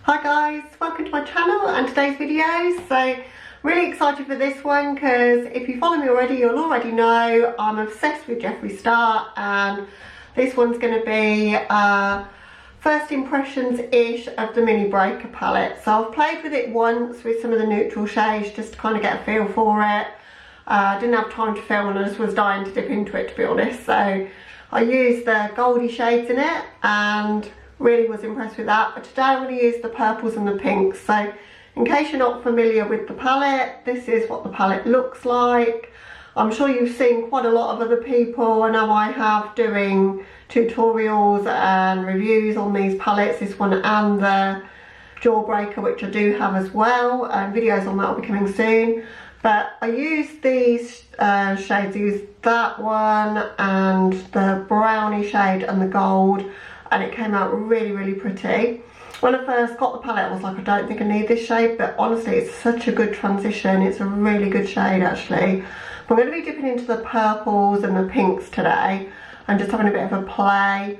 Hi guys, welcome to my channel and today's video. So really excited for this one because if you follow me already, you'll already know I'm obsessed with Jeffree Star, and this one's going to be first impressions-ish of the Mini Breaker palette. So I've played with it once with some of the neutral shades just to kind of get a feel for it. I didn't have time to film and I just was dying to dip into it, to be honest. So I used the goldy shades in it and really was impressed with that. But today I'm going to use the purples and the pinks. So in case you're not familiar with the palette, this is what the palette looks like. I'm sure you've seen quite a lot of other people, I know I have, doing tutorials and reviews on these palettes, this one and the Jawbreaker, which I do have as well, and videos on that will be coming soon. But I used these shades, I used that one and the brownie shade and the gold, and it came out really pretty. When I first got the palette I was like, I don't think I need this shade, but honestly it's such a good transition. It's a really good shade actually. I'm going to be dipping into the purples and the pinks today and just having a bit of a play.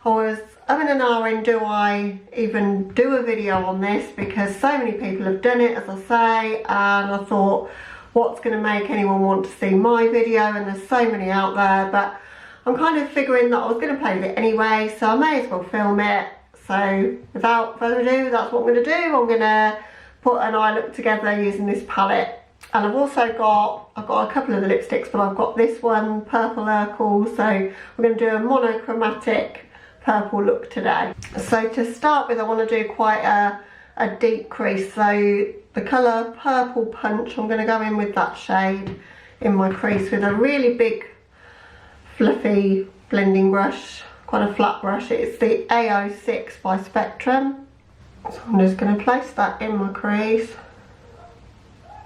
I was having an hour in, do I even do a video on this, because so many people have done it, as I say, and I thought, what's going to make anyone want to see my video? And there's so many out there, but I'm kind of figuring that I was going to play with it anyway, so I may as well film it. So without further ado, that's what I'm going to do. I'm going to put an eye look together using this palette. And I've also got, I've got a couple of the lipsticks, but I've got this one, Purple Urkel, so we're going to do a monochromatic purple look today. So to start with, I want to do quite a deep crease. So the colour Purple Punch, I'm going to go in with that shade in my crease with a really big fluffy blending brush, quite a flat brush. It's the A06 by Spectrum. So I'm just going to place that in my crease.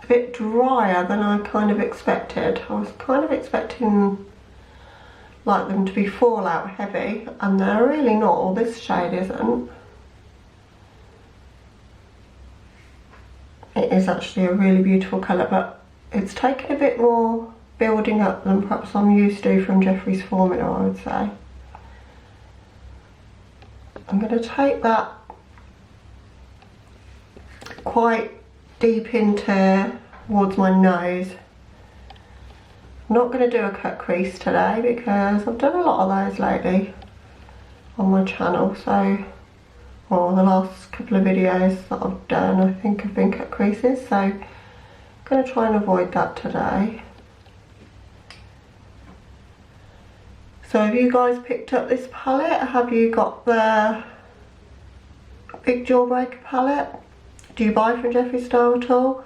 A bit drier than I kind of expected. I was kind of expecting like them to be fallout heavy, and they're really not, or this shade isn't. It is actually a really beautiful colour, but it's taken a bit more building up than perhaps I'm used to from Jeffree's formula, I would say. I'm going to take that quite deep into towards my nose. I'm not going to do a cut crease today because I've done a lot of those lately on my channel, so, or the last couple of videos that I've done I think have been cut creases, so I'm going to try and avoid that today. So have you guys picked up this palette? Have you got the big Jawbreaker palette? Do you buy from Jeffree Star at all?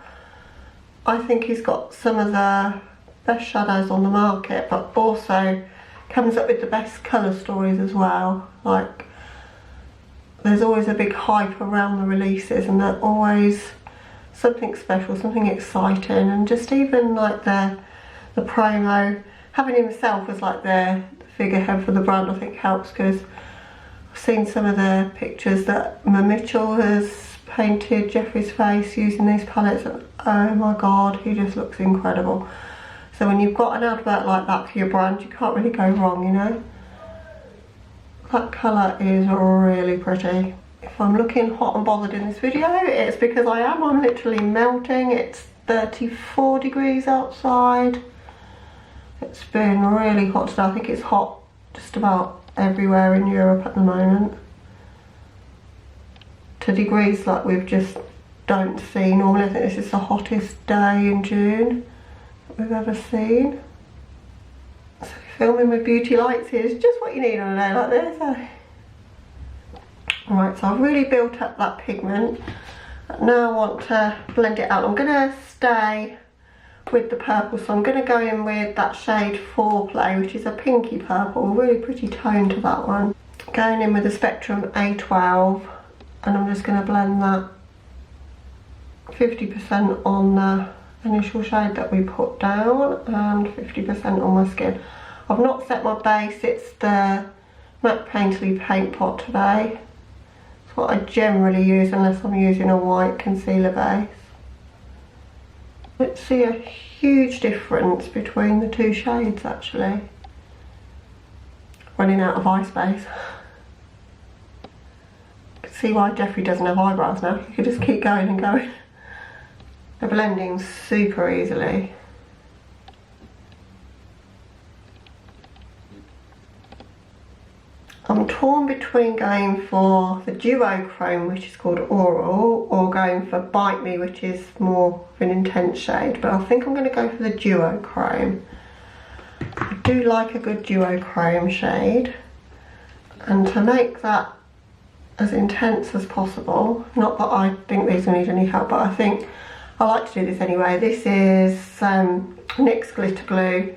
I think he's got some of the best shadows on the market, but also comes up with the best colour stories as well. Like, there's always a big hype around the releases, and they're always something special, something exciting, and just even like the promo, having himself as like the figurehead for the brand, I think helps, because I've seen some of the pictures that Mitchell has painted Jeffree's face using these palettes, and oh my god, he just looks incredible. So when you've got an advert like that for your brand, you can't really go wrong, you know. That colour is really pretty. If I'm looking hot and bothered in this video, it's because I am. I'm literally melting. It's 34 degrees outside. It's been really hot today. I think it's hot just about everywhere in Europe at the moment, to degrees like we've just don't see normally. I think this is the hottest day in June that we've ever seen. So filming with beauty lights is just what you need on a day like this, eh? Right, so I've really built up that pigment. Now I want to blend it out. I'm going to stay with the purple, so I'm going to go in with that shade Foreplay, which is a pinky purple, really pretty tone to that one. Going in with the Spectrum A12, and I'm just going to blend that 50% on the initial shade that we put down and 50% on my skin. I've not set my base, it's the MAC Painterly Paint Pot today. It's what I generally use unless I'm using a white concealer base. Let's see a huge difference between the two shades actually. Running out of eye space. see why Jeffree doesn't have eyebrows now. You could just keep going and going. They're blending super easily. I'm torn between going for the duochrome, which is called Oral, or going for Bite Me, which is more of an intense shade, but I think I'm going to go for the duochrome. I do like a good duochrome shade, and to make that as intense as possible, not that I think these will need any help, but I think I like to do this anyway. This is NYX glitter glue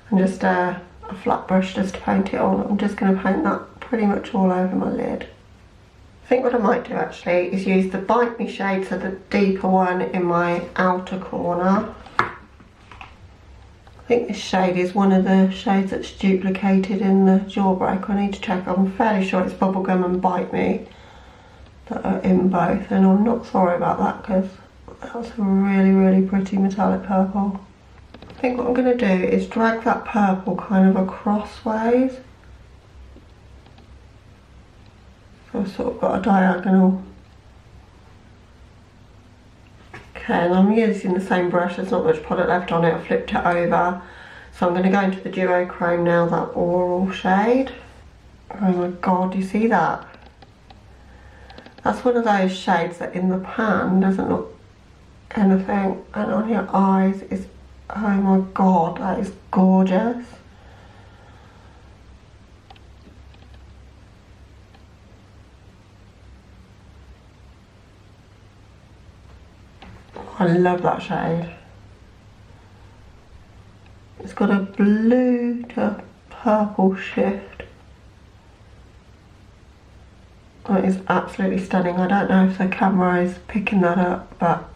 and just a flat brush just to paint it on. I'm just going to paint that pretty much all over my lid. I think what I might do actually is use the Bite Me shade, so the deeper one, in my outer corner. I think this shade is one of the shades that's duplicated in the Jawbreaker. I need to check. I'm fairly sure it's Bubblegum and Bite Me that are in both, and I'm not sorry about that because that's a really, really pretty metallic purple. I think what I'm going to do is drag that purple kind of across ways. So I've sort of got a diagonal. Okay, and I'm using the same brush, there's not much product left on it, I flipped it over. So I'm going to go into the duochrome now, that Oral shade. Oh my god, do you see that? That's one of those shades that in the pan doesn't look anything, and on your eyes is, oh my god, that is gorgeous. I love that shade. It's got a blue to purple shift. That is absolutely stunning. I don't know if the camera is picking that up, but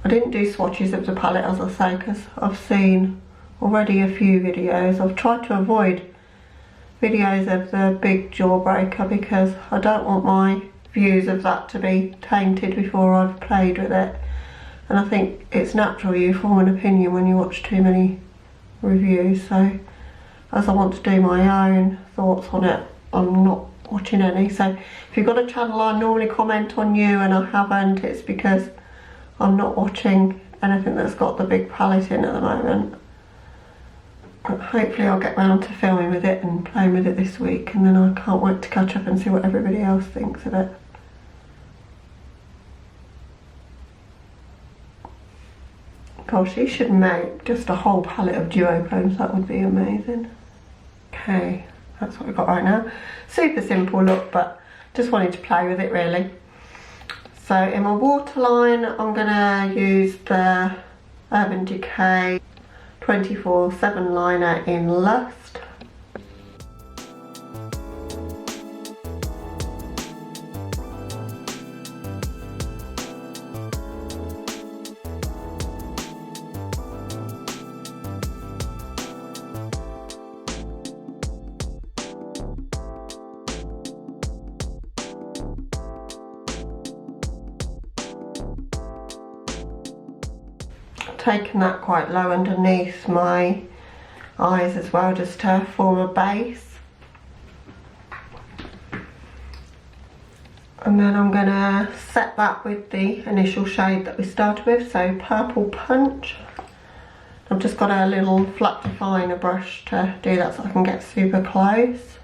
I didn't do swatches of the palette, as I say, because I've seen already a few videos. I've tried to avoid videos of the big Jawbreaker because I don't want my views of that to be tainted before I've played with it. And I think it's natural you form an opinion when you watch too many reviews. So as I want to do my own thoughts on it, I'm not watching any. So if you've got a channel I normally comment on you and I haven't, it's because I'm not watching anything that's got the big palette in at the moment. But hopefully I'll get round to filming with it and playing with it this week, and then I can't wait to catch up and see what everybody else thinks of it. Gosh, you should make just a whole palette of duochromes, that would be amazing. Okay, that's what we've got right now. Super simple look, but just wanted to play with it really. So in my waterline, I'm gonna use the Urban Decay 24/7 liner in Lust. Taken that quite low underneath my eyes as well, just to form a base. And then I'm gonna set that with the initial shade that we started with, so Purple Punch. I've just got a little flat definer brush to do that so I can get super close.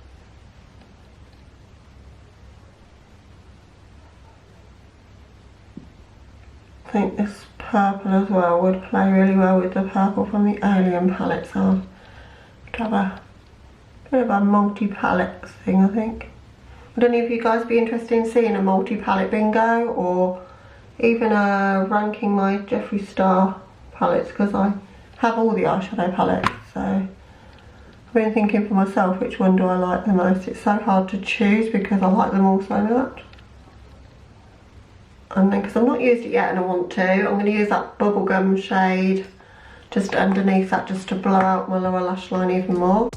I think this purple as well would play really well with the purple from the Alien palette, so I'd have a bit of a multi-palette thing, I think. Would any of you guys be interested in seeing a multi-palette bingo, or even ranking my Jeffree Star palettes, because I have all the eyeshadow palettes, so I've been thinking for myself which one do I like the most. It's so hard to choose because I like them all so much. And then because I've not used it yet and I want to, I'm going to use that Bubblegum shade just underneath that, just to blow out my lower lash line even more.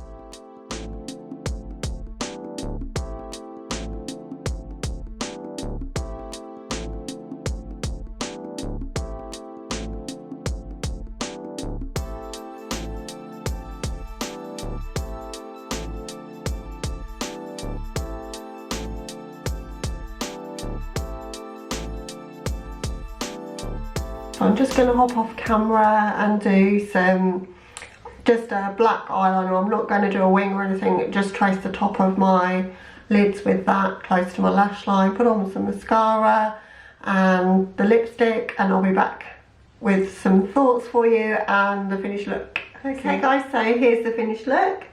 So I'm just going to hop off camera and do just a black eyeliner. I'm not going to do a wing or anything, just trace the top of my lids with that, close to my lash line, put on some mascara and the lipstick, and I'll be back with some thoughts for you and the finished look. Okay guys, so here's the finished look.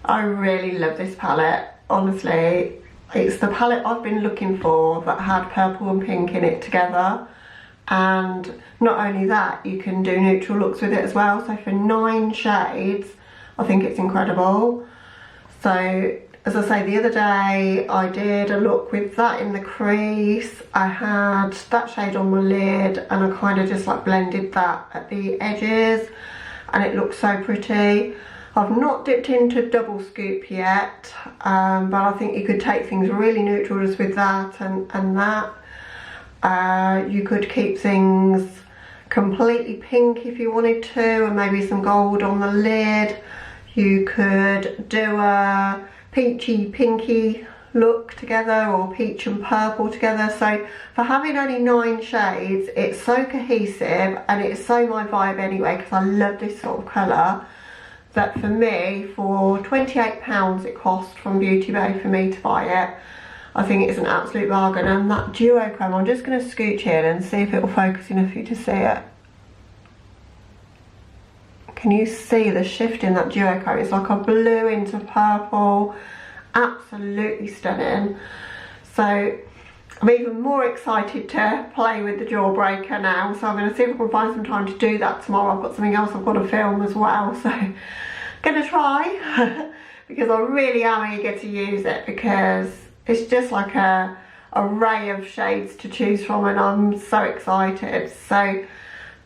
I really love this palette, honestly. It's the palette I've been looking for that had purple and pink in it together. And not only that, you can do neutral looks with it as well. So for 9 shades, I think it's incredible. So as I say, the other day I did a look with that in the crease. I had that shade on my lid and I kind of just like blended that at the edges and it looks so pretty. I've not dipped into double scoop yet, but I think you could take things really neutral just with that and that. You could keep things completely pink if you wanted to, and maybe some gold on the lid. You could do a peachy pinky look together, or peach and purple together. So for having only 9 shades, it's so cohesive and it's so my vibe anyway, because I love this sort of colour, that for me, for £28 it cost from Beauty Bay for me to buy it. I think it's an absolute bargain. And that duochrome, I'm just going to scooch in and see if it will focus enough for you to see it. Can you see the shift in that duochrome? It's like a blue into purple. Absolutely stunning. So I'm even more excited to play with the Jawbreaker now. So I'm going to see if I can find some time to do that tomorrow. I've got something else I've got to film as well. So I'm going to try because I really am eager to use it, because it's just like a array of shades to choose from and I'm so excited. So,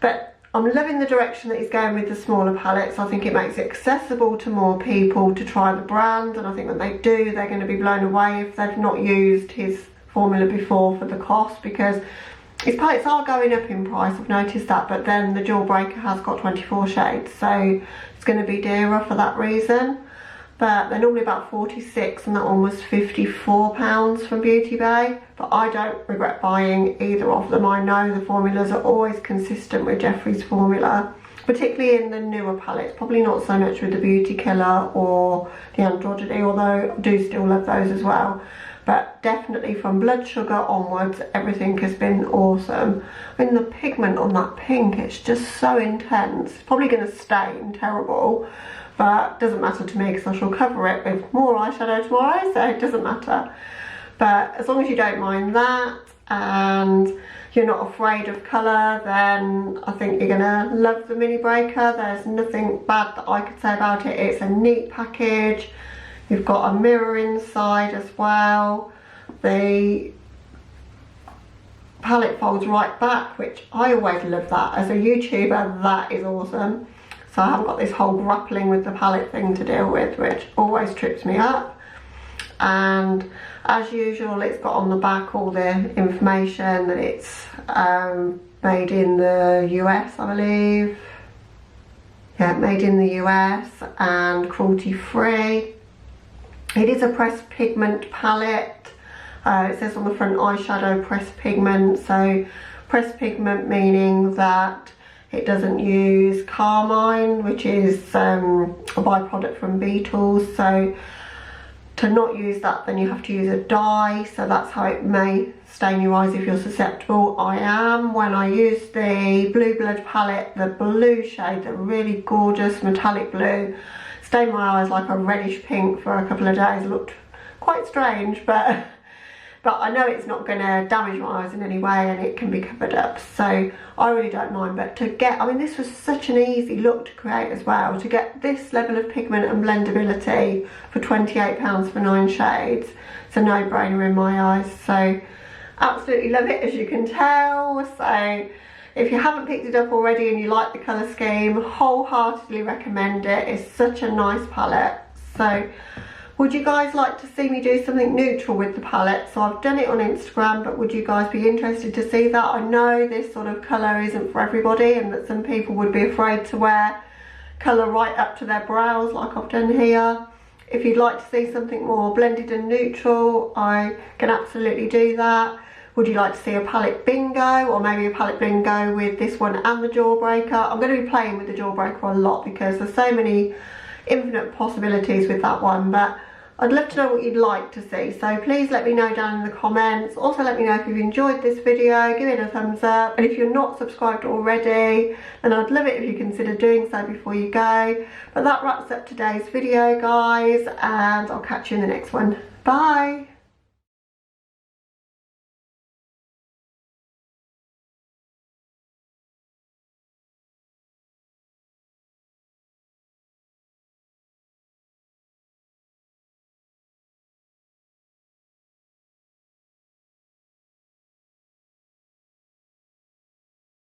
but I'm loving the direction that he's going with the smaller palettes. I think it makes it accessible to more people to try the brand, and I think when they do, they're going to be blown away if they've not used his formula before for the cost, because his palettes are going up in price, I've noticed that, but then the Jawbreaker has got 24 shades, so it's going to be dearer for that reason. But they're normally about 46 and that one was £54 from Beauty Bay. But I don't regret buying either of them. I know the formulas are always consistent with Jeffree's formula, particularly in the newer palettes. Probably not so much with the Beauty Killer or the Androgyny, although I do still love those as well. But definitely from Blood Sugar onwards, everything has been awesome. I mean, the pigment on that pink, it's just so intense. It's probably going to stain terrible, but doesn't matter to me because I shall cover it with more eyeshadow tomorrow, so it doesn't matter. But as long as you don't mind that and you're not afraid of colour, then I think you're gonna love the Mini Breaker. There's nothing bad that I could say about it. It's a neat package. You've got a mirror inside as well. The palette folds right back, which I always love that. As a YouTuber, that is awesome. So I haven't got this whole grappling with the palette thing to deal with, which always trips me up. And as usual, it's got on the back all the information that it's made in the US, I believe. Yeah, made in the US and cruelty free. It is a pressed pigment palette. It says on the front eyeshadow pressed pigment. So pressed pigment meaning that it doesn't use carmine, which is a byproduct from beetles. So to not use that, then you have to use a dye. So that's how it may stain your eyes if you're susceptible. I am. When I used the Blue Blood palette, the blue shade, the really gorgeous metallic blue, stained my eyes like a reddish pink for a couple of days. It looked quite strange, but I know it's not going to damage my eyes in any way and it can be covered up, so I really don't mind. But to get, I mean, this was such an easy look to create as well. To get this level of pigment and blendability for £28 for 9 shades, it's a no-brainer in my eyes. So absolutely love it, as you can tell. So if you haven't picked it up already and you like the colour scheme, wholeheartedly recommend it. It's such a nice palette. So would you guys like to see me do something neutral with the palette? So I've done it on Instagram, but would you guys be interested to see that? I know this sort of colour isn't for everybody and that some people would be afraid to wear colour right up to their brows like I've done here. If you'd like to see something more blended and neutral, I can absolutely do that. Would you like to see a palette bingo, or maybe a palette bingo with this one and the Jawbreaker? I'm going to be playing with the Jawbreaker a lot because there's so many infinite possibilities with that one, but I'd love to know what you'd like to see, so please let me know down in the comments. Also let me know if you've enjoyed this video, give it a thumbs up, and if you're not subscribed already, then I'd love it if you consider doing so before you go. But that wraps up today's video, guys, and I'll catch you in the next one. Bye!